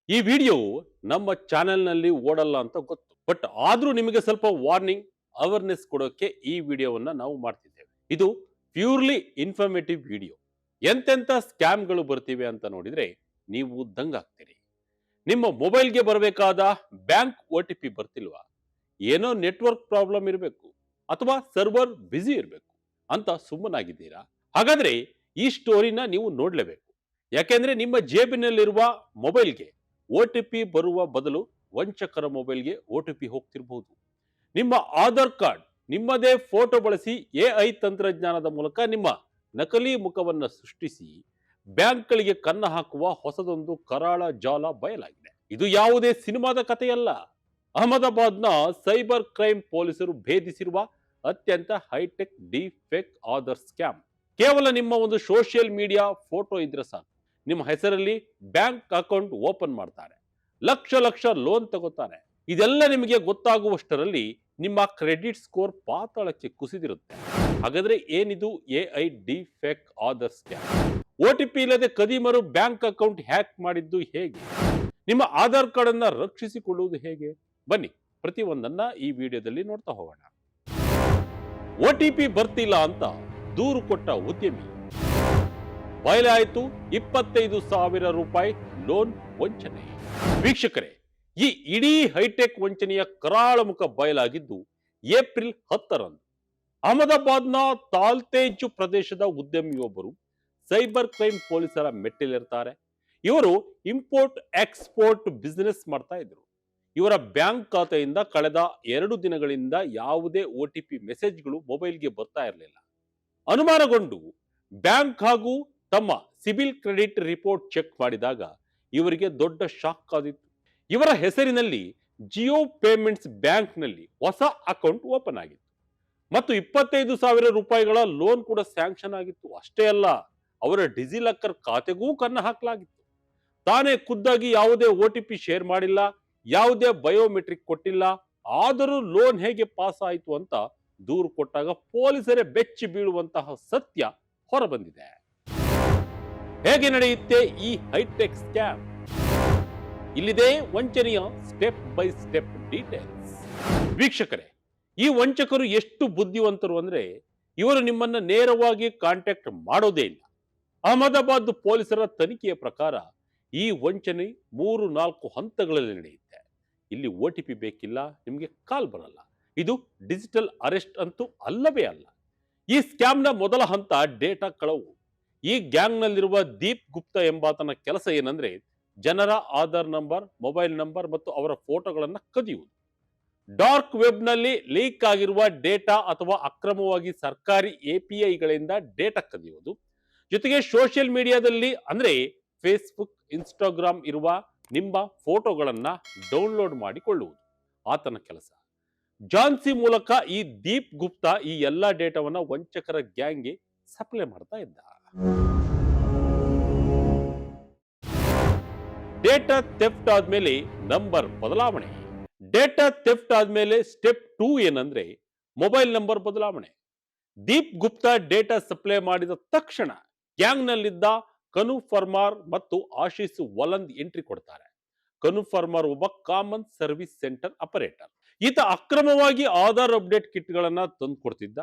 ಈ ವಿಡಿಯೋ ನಮ್ಮ ಚಾನೆಲ್ನಲ್ಲಿ ಓಡಲ್ಲ ಅಂತ ಗೊತ್ತು, ಬಟ್ ಆದ್ರೂ ನಿಮಗೆ ಸ್ವಲ್ಪ ವಾರ್ನಿಂಗ್ ಅವೇರ್ನೆಸ್ ಕೊಡೋಕೆ ಈ ವಿಡಿಯೋವನ್ನ ನಾವು ಮಾಡ್ತಿದ್ದೇವೆ. ಇದು ಪ್ಯೂರ್ಲಿ ಇನ್ಫಾರ್ಮೇಟಿವ್ ವಿಡಿಯೋ. ಎಂತೆಂತ ಸ್ಕ್ಯಾಮ್ಗಳು ಬರ್ತಿವೆ ಅಂತ ನೋಡಿದ್ರೆ ನೀವು ದಂಗಾಗ್ತೀರಿ. ನಿಮ್ಮ ಮೊಬೈಲ್ಗೆ ಬರಬೇಕಾದ ಬ್ಯಾಂಕ್ OTP ಬರ್ತಿಲ್ವಾ? ಏನೋ ನೆಟ್ವರ್ಕ್ ಪ್ರಾಬ್ಲಮ್ ಇರಬೇಕು ಅಥವಾ ಸರ್ವರ್ ಬ್ಯುಸಿ ಇರಬೇಕು ಅಂತ ಸುಮ್ಮನಾಗಿದ್ದೀರಾ? ಹಾಗಾದ್ರೆ ಈ ಸ್ಟೋರಿನ ನೀವು ನೋಡ್ಲೇಬೇಕು. ಯಾಕೆಂದ್ರೆ ನಿಮ್ಮ ಜೇಬಿನಲ್ಲಿರುವ ಮೊಬೈಲ್ಗೆ OTP ಬರುವ ಬದಲು ವಂಚಕರ ಮೊಬೈಲ್ಗೆ OTP ಹೋಗ್ತಿರಬಹುದು. ನಿಮ್ಮ ಆಧಾರ್ ಕಾರ್ಡ್ ನಿಮ್ಮದೇ ಫೋಟೋ ಬಳಸಿ AI ತಂತ್ರಜ್ಞಾನದ ಮೂಲಕ ನಿಮ್ಮ ನಕಲಿ ಮುಖವನ್ನು ಸೃಷ್ಟಿಸಿ ಬ್ಯಾಂಕ್ಗಳಿಗೆ ಕನ್ನ ಹಾಕುವ ಹೊಸದೊಂದು ಕರಾಳ ಜಾಲ ಬಯಲಾಗಿದೆ. ಇದು ಯಾವುದೇ ಸಿನಿಮಾದ ಕಥೆಯಲ್ಲ. ಅಹಮದಾಬಾದ್ನ ಸೈಬರ್ ಕ್ರೈಮ್ ಪೊಲೀಸರು ಭೇದಿಸಿರುವ ಅತ್ಯಂತ high tech deep fake Aadhaar scam. ಕೇವಲ ನಿಮ್ಮ ಒಂದು ಸೋಷಿಯಲ್ ಮೀಡಿಯಾ ಫೋಟೋ ಇದ್ರೆ ಸಾಕು, ನಿಮ್ಮ ಹೆಸರಲ್ಲಿ ಬ್ಯಾಂಕ್ ಅಕೌಂಟ್ ಓಪನ್ ಮಾಡ್ತಾರೆ, ಲಕ್ಷ ಲಕ್ಷ ಲೋನ್ ತಗೋತಾರೆ. ಇದೆಲ್ಲ ನಿಮಗೆ ಗೊತ್ತಾಗುವಷ್ಟರಲ್ಲಿ ನಿಮ್ಮ ಕ್ರೆಡಿಟ್ ಸ್ಕೋರ್ ಪಾತಾಳಕ್ಕೆ ಕುಸಿದಿರುತ್ತೆ. ಹಾಗಾದ್ರೆ ಏನಿದು AI deep fake Aadhaar scam? OTP ಇಲ್ಲದೆ ಕದಿಮರು ಬ್ಯಾಂಕ್ ಅಕೌಂಟ್ ಹ್ಯಾಕ್ ಮಾಡಿದ್ದು ಹೇಗೆ? ನಿಮ್ಮ ಆಧಾರ್ ಕಾರ್ಡ್ ಅನ್ನ ರಕ್ಷಿಸಿಕೊಳ್ಳುವುದು ಹೇಗೆ? ಬನ್ನಿ ಪ್ರತಿಯೊಂದನ್ನ ಈ ವಿಡಿಯೋದಲ್ಲಿ ನೋಡ್ತಾ ಹೋಗೋಣ. OTP ಬರ್ತಿಲ್ಲ ಅಂತ ದೂರು ಕೊಟ್ಟ ಉದ್ಯಮಿ ಬಯಲಾಯಿತು 25,000 ರೂಪಾಯಿ ಲೋನ್ ವಂಚನೆ. ವೀಕ್ಷಕರೇ, ಈ ಇಡೀ ಹೈಟೆಕ್ ವಂಚನೆಯ ಕರಾಳ ಮುಖ ಬಯಲಾಗಿದ್ದು ಏಪ್ರಿಲ್ 10ರಂದು. ಅಹಮದಾಬಾದ್ನ ತಾಲ್ತೇಜು ಪ್ರದೇಶದ ಉದ್ಯಮಿಯೊಬ್ಬರು ಸೈಬರ್ ಕ್ರೈಮ್ ಪೊಲೀಸರ ಮೆಟ್ಟಿಲಿರ್ತಾರೆ. ಇವರು ಇಂಪೋರ್ಟ್ ಎಕ್ಸ್ಪೋರ್ಟ್ ಬಿಸಿನೆಸ್ ಮಾಡ್ತಾ ಇದ್ರು. ಇವರ ಬ್ಯಾಂಕ್ ಖಾತೆಯಿಂದ ಕಳೆದ 2 ದಿನಗಳಿಂದ ಯಾವುದೇ OTP ಮೆಸೇಜ್ಗಳು ಮೊಬೈಲ್ಗೆ ಬರ್ತಾ ಇರಲಿಲ್ಲ. ಅನುಮಾನಗೊಂಡು ಬ್ಯಾಂಕ್ ಹಾಗೂ ತಮ್ಮ ಸಿಬಿಲ್ ಕ್ರೆಡಿಟ್ ರಿಪೋರ್ಟ್ ಚೆಕ್ ಮಾಡಿದಾಗ ಇವರಿಗೆ ದೊಡ್ಡ ಶಾಕ್ ಆದಿತ್ತು. ಇವರ ಹೆಸರಿನಲ್ಲಿ ಜಿಯೋ ಪೇಮೆಂಟ್ಸ್ ಬ್ಯಾಂಕ್ನಲ್ಲಿ ಹೊಸ ಅಕೌಂಟ್ ಓಪನ್ ಆಗಿತ್ತು ಮತ್ತು 25,000 ರೂಪಾಯಿಗಳ ಲೋನ್ ಕೂಡ ಸ್ಯಾಂಕ್ಷನ್ ಆಗಿತ್ತು. ಅಷ್ಟೇ ಅಲ್ಲ, ಅವರ ಡಿಜಿಲಾಕರ್ ಖಾತೆಗೂ ಕನ್ನ ಹಾಕಲಾಗಿತ್ತು. ತಾನೇ ಖುದ್ದಾಗಿ ಯಾವುದೇ OTP ಶೇರ್ ಮಾಡಿಲ್ಲ, ಯಾವುದೇ ಬಯೋಮೆಟ್ರಿಕ್ ಕೊಟ್ಟಿಲ್ಲ, ಆದರೂ ಲೋನ್ ಹೇಗೆ ಪಾಸ್ ಆಯಿತು ಅಂತ ದೂರು ಕೊಟ್ಟಾಗ ಪೊಲೀಸರೇ ಬೆಚ್ಚಿ ಬೀಳುವಂತಹ ಸತ್ಯ ಹೊರಬಂದಿದೆ. ಹೇಗೆ ನಡೆಯುತ್ತೆ ಈ ಹೈಟೆಕ್ ಸ್ಕ್ಯಾಮ್? ಇಲ್ಲಿದೆ ವಂಚನೆಯ ಸ್ಟೆಪ್ ಬೈ ಸ್ಟೆಪ್ ಡೀಟೇಲ್ಸ್. ವೀಕ್ಷಕರೇ, ಈ ವಂಚಕರು ಎಷ್ಟು ಬುದ್ಧಿವಂತರು ಅಂದ್ರೆ ಇವರು ನಿಮ್ಮನ್ನ ನೇರವಾಗಿ ಕಾಂಟ್ಯಾಕ್ಟ್ ಮಾಡೋದೇ ಇಲ್ಲ. ಅಹಮದಾಬಾದ್ ಪೊಲೀಸರ ತನಿಖೆಯ ಪ್ರಕಾರ ಈ ವಂಚನೆ 3-4 ಹಂತಗಳಲ್ಲಿ ನಡೆಯುತ್ತೆ. ಇಲ್ಲಿ OTP ಬೇಕಿಲ್ಲ, ನಿಮಗೆ ಕಾಲ್ ಬರಲ್ಲ. ಇದು ಡಿಜಿಟಲ್ ಅರೆಸ್ಟ್ ಅಂತೂ ಅಲ್ಲವೇ ಅಲ್ಲ. ಈ ಸ್ಕ್ಯಾಮ್ನ ಮೊದಲ ಹಂತ ಡೇಟಾ ಕಳವು. ಈ ಗ್ಯಾಂಗ್ನಲ್ಲಿರುವ ದೀಪ್ ಗುಪ್ತಾ ಎಂಬಾತನ ಕೆಲಸ ಏನಂದ್ರೆ ಜನರ ಆಧಾರ್ ನಂಬರ್, ಮೊಬೈಲ್ ನಂಬರ್ ಮತ್ತು ಅವರ ಫೋಟೋಗಳನ್ನು ಕದಿಯುವುದು. ಡಾರ್ಕ್ ವೆಬ್ನಲ್ಲಿ ಲೀಕ್ ಆಗಿರುವ ಡೇಟಾ ಅಥವಾ ಅಕ್ರಮವಾಗಿ ಸರ್ಕಾರಿ APIಗಳಿಂದ ಡೇಟಾ ಕದಿಯುವುದು, ಜೊತೆಗೆ ಸೋಷಿಯಲ್ ಮೀಡಿಯಾದಲ್ಲಿ ಅಂದ್ರೆ ಫೇಸ್ಬುಕ್, ಇನ್ಸ್ಟಾಗ್ರಾಮ್ ಇರುವ ನಿಮ್ಮ ಫೋಟೋಗಳನ್ನ ಡೌನ್ಲೋಡ್ ಮಾಡಿಕೊಳ್ಳುವುದು ಆತನ ಕೆಲಸ. ಜಾನ್ಸಿ ಮೂಲಕ ಈ ದೀಪ್ ಗುಪ್ತಾ ಈ ಎಲ್ಲಾ ಡೇಟಾವನ್ನ ವಂಚಕರ ಗ್ಯಾಂಗ್ಗೆ ಸಪ್ಲೈ ಮಾಡ್ತಾ ಇದ್ದ. ಡೇಟಾ ಥೆಫ್ಟ್ ಆದ್ಮೇಲೆ ನಂಬರ್ ಬದಲಾವಣೆ. ಡೇಟಾ ಥೆಫ್ಟ್ ಆದ್ಮೇಲೆ ಸ್ಟೆಪ್ 2 ಏನಂದ್ರೆ ಮೊಬೈಲ್ ನಂಬರ್ ಬದಲಾವಣೆ. ದೀಪ್ ಗುಪ್ತಾ ಡೇಟಾ ಸಪ್ಲೈ ಮಾಡಿದ ತಕ್ಷಣ ಗ್ಯಾಂಗ್ನಲ್ಲಿದ್ದ ಕನು ಫರ್ಮಾರ್ ಮತ್ತು ಆಶೀಸ್ ವಲಂದ್ ಎಂಟ್ರಿ ಕೊಡ್ತಾರೆ. ಕನು ಫರ್ಮಾರ್ ಒಬ್ಬ ಕಾಮನ್ ಸರ್ವಿಸ್ ಸೆಂಟರ್ ಆಪರೇಟರ್. ಈತ ಅಕ್ರಮವಾಗಿ ಆಧಾರ್ ಅಪ್ಡೇಟ್ ಕಿಟ್ಗಳನ್ನ ತಂದು ಕೊಡ್ತಿದ್ದ.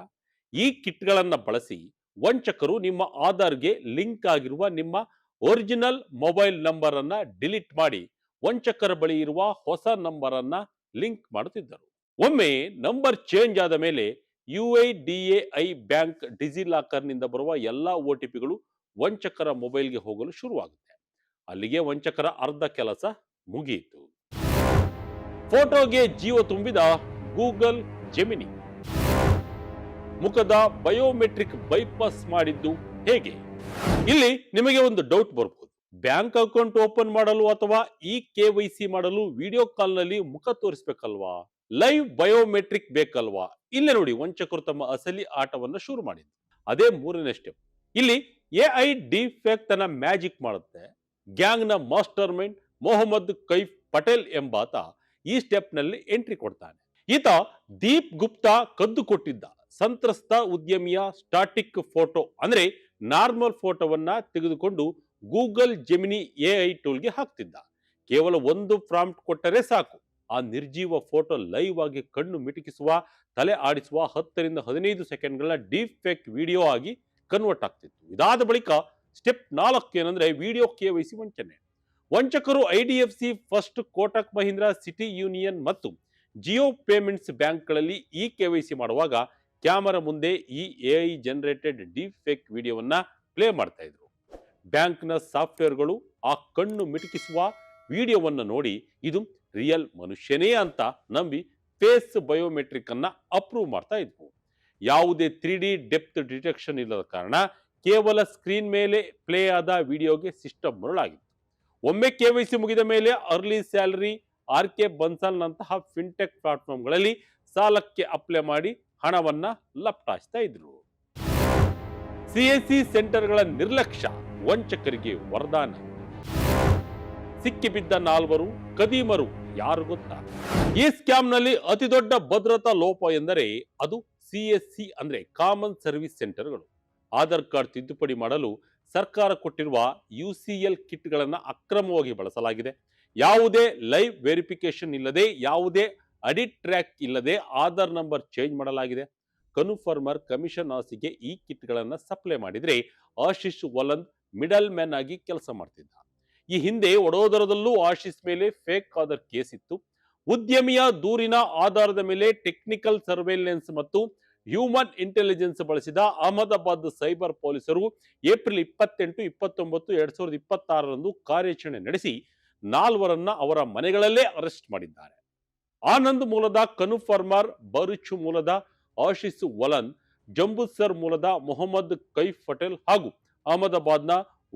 ಈ ಕಿಟ್ಗಳನ್ನ ಬಳಸಿ ವಂಚಕರು ನಿಮ್ಮ ಆಧಾರ್ಗೆ ಲಿಂಕ್ ಆಗಿರುವ ನಿಮ್ಮ ಒರಿಜಿನಲ್ ಮೊಬೈಲ್ ನಂಬರ್ ಅನ್ನ ಡಿಲೀಟ್ ಮಾಡಿ ವಂಚಕರ ಬಳಿ ಇರುವ ಹೊಸ ನಂಬರ್ ಅನ್ನ ಲಿಂಕ್ ಮಾಡುತ್ತಿದ್ದರು. ಒಮ್ಮೆ ನಂಬರ್ ಚೇಂಜ್ ಆದ ಮೇಲೆ UIDAI ಬ್ಯಾಂಕ್ ಡಿಜಿಲಾಕರ್ ನಿಂದ ಬರುವ ಎಲ್ಲಾ OTPಗಳು ವಂಚಕರ ಮೊಬೈಲ್ಗೆ ಹೋಗಲು ಶುರುವಾಗುತ್ತೆ. ಅಲ್ಲಿಗೆ ವಂಚಕರ ಅರ್ಧ ಕೆಲಸ ಮುಗಿಯಿತು. ಫೋಟೋಗೆ ಜೀವ ತುಂಬಿದ ಗೂಗಲ್ ಜೆಮಿನಿ. ಮುಖದ ಬಯೋಮೆಟ್ರಿಕ್ ಬೈಪಾಸ್ ಮಾಡಿದ್ದು ಹೇಗೆ? ಇಲ್ಲಿ ನಿಮಗೆ ಒಂದು ಡೌಟ್ ಬರ್ಬೋದು. ಬ್ಯಾಂಕ್ ಅಕೌಂಟ್ ಓಪನ್ ಮಾಡಲು ಅಥವಾ KYC ಮಾಡಲು ವಿಡಿಯೋ ಕಾಲ್ ನಲ್ಲಿ ಮುಖ ತೋರಿಸಬೇಕಲ್ವಾ? ಲೈವ್ ಬಯೋಮೆಟ್ರಿಕ್ ಬೇಕಲ್ವಾ? ಇಲ್ಲೇ ನೋಡಿ ವಂಚಕರು ತಮ್ಮ ಅಸಲಿ ಆಟವನ್ನು ಶುರು ಮಾಡಿದ್ರು. ಅದೇ 3ನೇ ಸ್ಟೆಪ್. ಇಲ್ಲಿ AI ಡೀಪ್ ಫೇಕ್ ತನ್ನ ಮ್ಯಾಜಿಕ್ ಮಾಡುತ್ತೆ. ಗ್ಯಾಂಗ್ ನ ಮಾಸ್ಟರ್ ಮೈಂಡ್ ಮೊಹಮ್ಮದ್ ಕೈಫ್ ಪಟೇಲ್ ಎಂಬಾತ ಈ ಸ್ಟೆಪ್ ನಲ್ಲಿ ಎಂಟ್ರಿ ಕೊಡ್ತಾನೆ. ಈತ ದೀಪ್ ಗುಪ್ತಾ ಕದ್ದು ಕೊಟ್ಟಿದ್ದ ಸಂತ್ರಸ್ತ ಉದ್ಯಮಿಯ ಸ್ಟಾಟಿಕ್ ಫೋಟೋ ಅಂದ್ರೆ ನಾರ್ಮಲ್ ಫೋಟೋವನ್ನ ತೆಗೆದುಕೊಂಡು ಗೂಗಲ್ ಜೆಮಿನಿ AI ಟೂಲ್ಗೆ ಹಾಕ್ತಿದ್ದ. ಕೇವಲ ಒಂದು ಪ್ರಾಂಪ್ಟ್ ಕೊಟ್ಟರೆ ಸಾಕು, ಆ ನಿರ್ಜೀವ ಫೋಟೋ ಲೈವ್ ಆಗಿ ಕಣ್ಣು ಮಿಟುಕಿಸುವ, ತಲೆ ಆಡಿಸುವ 10 ರಿಂದ 15 ಸೆಕೆಂಡ್ಗಳ ಡೀಪ್ ಫೇಕ್ ವಿಡಿಯೋ ಆಗಿ ಕನ್ವರ್ಟ್ ಆಗ್ತಿತ್ತು. ಇದಾದ ಬಳಿಕ ಸ್ಟೆಪ್ 4 ಏನಂದ್ರೆ ವಿಡಿಯೋ KYC ವಂಚನೆ. ವಂಚಕರು IDFC first, Kotak Mahindra, city union ಮತ್ತು ಜಿಯೋ ಪೇಮೆಂಟ್ಸ್ ಬ್ಯಾಂಕ್ಗಳಲ್ಲಿ ಈ KYC ಮಾಡುವಾಗ ಕ್ಯಾಮರಾ ಮುಂದೆ ಈ AI ಜನರೇಟೆಡ್ ಡೀಪ್ ಫೇಕ್ ವಿಡಿಯೋವನ್ನ ಪ್ಲೇ ಮಾಡ್ತಾ ಇದ್ರು. ಬ್ಯಾಂಕ್ನ ಸಾಫ್ಟ್ವೇರ್ಗಳು ಆ ಕಣ್ಣು ಮಿಟುಕಿಸುವ ವಿಡಿಯೋವನ್ನು ನೋಡಿ ಇದು ರಿಯಲ್ ಮನುಷ್ಯನೇ ಅಂತ ನಂಬಿ ಫೇಸ್ ಬಯೋಮೆಟ್ರಿಕ್ ಅನ್ನ ಅಪ್ರೂವ್ ಮಾಡ್ತಾ ಇದ್ವು. ಯಾವುದೇ 3D ಡೆಪ್ತ್ ಡಿಟೆಕ್ಷನ್ ಇಲ್ಲದ ಕಾರಣ ಕೇವಲ ಸ್ಕ್ರೀನ್ ಮೇಲೆ ಪ್ಲೇ ಆದ ವಿಡಿಯೋಗೆ ಸಿಸ್ಟಮ್ ಮರುಳಾಗಿತ್ತು. ಒಮ್ಮೆ KYC ಮುಗಿದ ಮೇಲೆ ಅರ್ಲಿ ಸ್ಯಾಲರಿ, RK ಬನ್ಸಾಲ್ ನಂತಹ ಫಿನ್ಟೆಕ್ ಪ್ಲಾಟ್ಫಾರ್ಮ್ಗಳಲ್ಲಿ ಸಾಲಕ್ಕೆ ಅಪ್ಲೈ ಮಾಡಿ ಹಣವನ್ನ ಲಪ್ಟಾಯಿಸ್ತಾ ಇದ್ರು. CSC ಸೆಂಟರ್ಗಳ ನಿರ್ಲಕ್ಷ್ಯ ವಂಚಕರಿಗೆ ವರದಾನ. ಸಿಕ್ಕಿಬಿದ್ದ 4 ಕದೀಮರು ಯಾರು ಗೊತ್ತಾ? ಈ ಸ್ಕ್ಯಾಮ್ನಲ್ಲಿ ಅತಿ ದೊಡ್ಡ ಭದ್ರತಾ ಲೋಪ ಎಂದರೆ ಅದು CSC ಅಂದ್ರೆ ಕಾಮನ್ ಸರ್ವಿಸ್ ಸೆಂಟರ್ಗಳು. ಆಧಾರ್ ಕಾರ್ಡ್ ತಿದ್ದುಪಡಿ ಮಾಡಲು ಸರ್ಕಾರ ಕೊಟ್ಟಿರುವ UCL ಕಿಟ್ಗಳನ್ನು ಅಕ್ರಮವಾಗಿ ಬಳಸಲಾಗಿದೆ. ಯಾವುದೇ ಲೈವ್ ವೆರಿಫಿಕೇಶನ್ ಇಲ್ಲದೆ, ಯಾವುದೇ ಅಡಿಟ್ ಟ್ರ್ಯಾಕ್ ಇಲ್ಲದೆ ಆಧಾರ್ ನಂಬರ್ ಚೇಂಜ್ ಮಾಡಲಾಗಿದೆ. ಕನ್ಫರ್ಮರ್ ಕಮಿಷನ್ ಆಸೆಗೆ ಈ ಕಿಟ್ಗಳನ್ನು ಸಪ್ಲೈ ಮಾಡಿದ್ರೆ ಆಶೀಶ್ ವಲಂದ್ ಮಿಡಲ್ ಮ್ಯಾನ್ ಆಗಿ ಕೆಲಸ ಮಾಡ್ತಿದ್ದ. ಈ ಹಿಂದೆ ವಡೋದರದಲ್ಲೂ ಆಶೀಶ್ ಮೇಲೆ ಫೇಕ್ ಆಧಾರ್ ಕೇಸ್ ಇತ್ತು. ಉದ್ಯಮಿಯ ದೂರಿನ ಆಧಾರದ ಮೇಲೆ ಟೆಕ್ನಿಕಲ್ ಸರ್ವೇಲೆನ್ಸ್ ಮತ್ತು ಹ್ಯೂಮನ್ ಇಂಟೆಲಿಜೆನ್ಸ್ ಬಳಸಿದ ಅಹಮದಾಬಾದ್ ಸೈಬರ್ ಪೊಲೀಸರು ಏಪ್ರಿಲ್ 28, 29, 2026 ಕಾರ್ಯಾಚರಣೆ ನಡೆಸಿ 4 ಅವರ ಮನೆಗಳಲ್ಲೇ ಅರೆಸ್ಟ್ ಮಾಡಿದ್ದಾರೆ. ಆನಂದ್ ಮೂಲದ ಕನ್ಫರ್ಮರ್, ಭರೂಚ್ ಮೂಲದ ಆಶೀಶ್ ವಲಂದ್, ಜಂಬೂಸರ್ ಮೂಲದ ಮೊಹಮ್ಮದ್ ಕೈಫ್ ಪಟೇಲ್ ಹಾಗೂ ಅಹಮದಾಬಾದ್ನ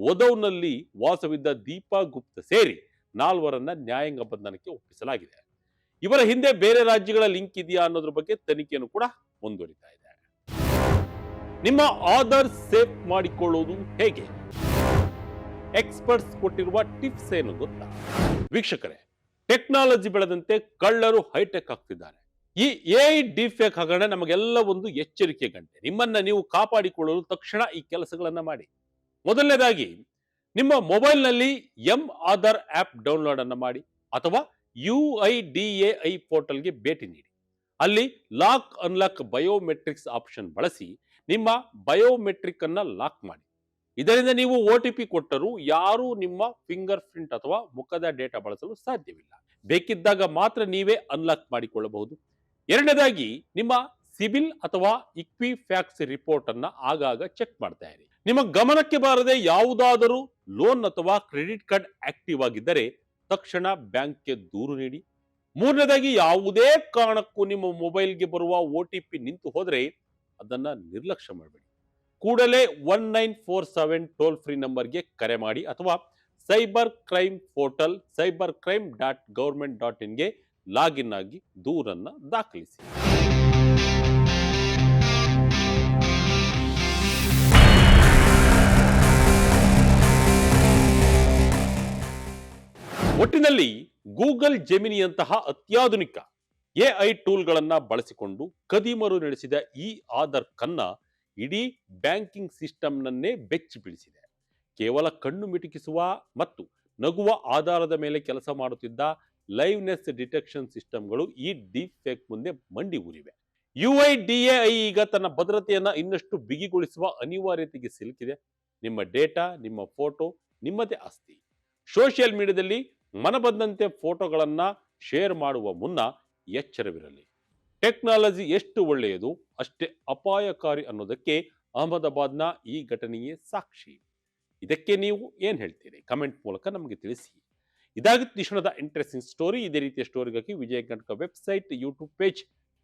ವದೌನಲ್ಲಿ ವಾಸವಿದ್ದ ದೀಪಾ ಗುಪ್ತ ಸೇರಿ 4 ನ್ಯಾಯಾಂಗ ಬಂಧನಕ್ಕೆ ಒಪ್ಪಿಸಲಾಗಿದೆ. ಇವರ ಹಿಂದೆ ಬೇರೆ ರಾಜ್ಯಗಳ ಲಿಂಕ್ ಇದೆಯಾ ಅನ್ನೋದ್ರ ಬಗ್ಗೆ ತನಿಖೆಯನ್ನು ಕೂಡ ಮುಂದುವರಿತಾ ಇದೆ. ನಿಮ್ಮ ಆಧಾರ್ ಸೇಫ್ ಮಾಡಿಕೊಳ್ಳುವುದು ಹೇಗೆ? ಎಕ್ಸ್ಪರ್ಟ್ಸ್ ಕೊಟ್ಟಿರುವ ಟಿಪ್ಸ್ ಏನು ಗೊತ್ತಾ? ವೀಕ್ಷಕರೇ, ಟೆಕ್ನಾಲಜಿ ಬೆಳೆದಂತೆ ಕಳ್ಳರು ಹೈಟೆಕ್ ಆಗ್ತಿದ್ದಾರೆ. ಈ AI ಡಿಫೇಕ್ ಹಗರಣ ನಮಗೆಲ್ಲ ಒಂದು ಎಚ್ಚರಿಕೆ ಗಂಟೆ. ನಿಮ್ಮನ್ನ ನೀವು ಕಾಪಾಡಿಕೊಳ್ಳಲು ತಕ್ಷಣ ಈ ಕೆಲಸಗಳನ್ನ ಮಾಡಿ. ಮೊದಲನೇದಾಗಿ, ನಿಮ್ಮ ಮೊಬೈಲ್ನಲ್ಲಿ ಆಧಾರ್ ಆಪ್ ಡೌನ್ಲೋಡ್ ಅನ್ನ ಮಾಡಿ ಅಥವಾ UIDAI ಪೋರ್ಟಲ್ಗೆ ಭೇಟಿ ನೀಡಿ. ಅಲ್ಲಿ ಲಾಕ್ ಅನ್ಲಾಕ್ ಬಯೋಮೆಟ್ರಿಕ್ಸ್ ಆಪ್ಷನ್ ಬಳಸಿ ನಿಮ್ಮ ಬಯೋಮೆಟ್ರಿಕ್ ಅನ್ನ ಲಾಕ್ ಮಾಡಿ. ಇದರಿಂದ ನೀವು OTP ಕೊಟ್ಟರೂ ಯಾರೂ ನಿಮ್ಮ ಫಿಂಗರ್ ಪ್ರಿಂಟ್ ಅಥವಾ ಮುಖದ ಡೇಟಾ ಬಳಸಲು ಸಾಧ್ಯವಿಲ್ಲ. ಬೇಕಿದ್ದಾಗ ಮಾತ್ರ ನೀವೇ ಅನ್ಲಾಕ್ ಮಾಡಿಕೊಳ್ಳಬಹುದು. ಎರಡನೇದಾಗಿ, ನಿಮ್ಮ ಸಿಬಿಲ್ ಅಥವಾ ಇಕ್ವಿಫ್ಯಾಕ್ಸ್ ರಿಪೋರ್ಟ್ ಅನ್ನ ಆಗಾಗ ಚೆಕ್ ಮಾಡ್ತಾ ಇರಿ. ನಿಮ್ಮ ಗಮನಕ್ಕೆ ಬಾರದೆ ಯಾವುದಾದರೂ ಲೋನ್ ಅಥವಾ ಕ್ರೆಡಿಟ್ ಕಾರ್ಡ್ ಆಕ್ಟಿವ್ ಆಗಿದ್ದರೆ ತಕ್ಷಣ ಬ್ಯಾಂಕ್ಗೆ ದೂರು ನೀಡಿ. ಮೂರನೇದಾಗಿ, ಯಾವುದೇ ಕಾರಣಕ್ಕೂ ನಿಮ್ಮ ಮೊಬೈಲ್ಗೆ ಬರುವ OTP ನಿಂತು ಹೋದ್ರೆ ಅದನ್ನ ನಿರ್ಲಕ್ಷ್ಯ ಮಾಡಬೇಡಿ. ಕೂಡಲೇ 1947 ಟೋಲ್ ಫ್ರೀ ನಂಬರ್ಗೆ ಕರೆ ಮಾಡಿ ಅಥವಾ ಸೈಬರ್ ಕ್ರೈಮ್ ಪೋರ್ಟಲ್ cybercrime.government.in ಗೆ ಲಾಗಿನ್ ಆಗಿ ದೂರನ್ನ ದಾಖಲಿಸಿ. ಒಟ್ಟಿನಲ್ಲಿ ಗೂಗಲ್ ಜೆಮಿನಿಯಂತಹ ಅತ್ಯಾಧುನಿಕ AI ಟೂಲ್ಗಳನ್ನ ಬಳಸಿಕೊಂಡು ಕದೀಮರು ನಡೆಸಿದ ಈ ಆಧಾರ್ ಕನ್ನ ಇಡೀ ಬ್ಯಾಂಕಿಂಗ್ ಸಿಸ್ಟಮ್ನನ್ನೇ ಬೆಚ್ಚಿ ಬೀಳಿಸಿದೆ. ಕೇವಲ ಕಣ್ಣು ಮಿಟುಕಿಸುವ ಮತ್ತು ನಗುವ ಆಧಾರದ ಮೇಲೆ ಕೆಲಸ ಮಾಡುತ್ತಿದ್ದ ಲೈವ್ನೆಸ್ ಡಿಟೆಕ್ಷನ್ ಸಿಸ್ಟಮ್ಗಳು ಈ ಡೀಪ್ ಫೇಕ್ ಮುಂದೆ ಮಂಡಿ ಊರಿವೆ. UIDAI ಈಗ ತನ್ನ ಭದ್ರತೆಯನ್ನ ಇನ್ನಷ್ಟು ಬಿಗಿಗೊಳಿಸುವ ಅನಿವಾರ್ಯತೆಗೆ ಸಿಲುಕಿದೆ. ನಿಮ್ಮ ಡೇಟಾ, ನಿಮ್ಮ ಫೋಟೋ ನಿಮ್ಮದೇ ಆಸ್ತಿ. ಸೋಷಿಯಲ್ ಮೀಡಿಯಾದಲ್ಲಿ ಮನಬಂದಂತೆ ಫೋಟೋಗಳನ್ನ ಶೇರ್ ಮಾಡುವ ಮುನ್ನ ಎಚ್ಚರವಿರಲಿ. ಟೆಕ್ನಾಲಜಿ ಎಷ್ಟು ಒಳ್ಳೆಯದು ಅಷ್ಟೇ ಅಪಾಯಕಾರಿ ಅನ್ನೋದಕ್ಕೆ ಅಹಮದಾಬಾದ್ನ ಈ ಘಟನೆಯೇ ಸಾಕ್ಷಿ. ಇದಕ್ಕೆ ನೀವು ಏನ್ ಹೇಳ್ತೀರಿ? ಕಮೆಂಟ್ ಮೂಲಕ ನಮಗೆ ತಿಳಿಸಿ. ಇದಾಗಿತ್ತು ಈ ಕ್ಷಣದ ಇಂಟ್ರೆಸ್ಟಿಂಗ್ ಸ್ಟೋರಿ. ಇದೇ ರೀತಿಯ ಸ್ಟೋರಿಗಾಗಿ Vijaya Karnataka website, YouTube page,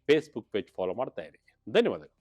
Facebook page follow ಮಾಡ್ತಾ ಇರಿ. ಧನ್ಯವಾದಗಳು.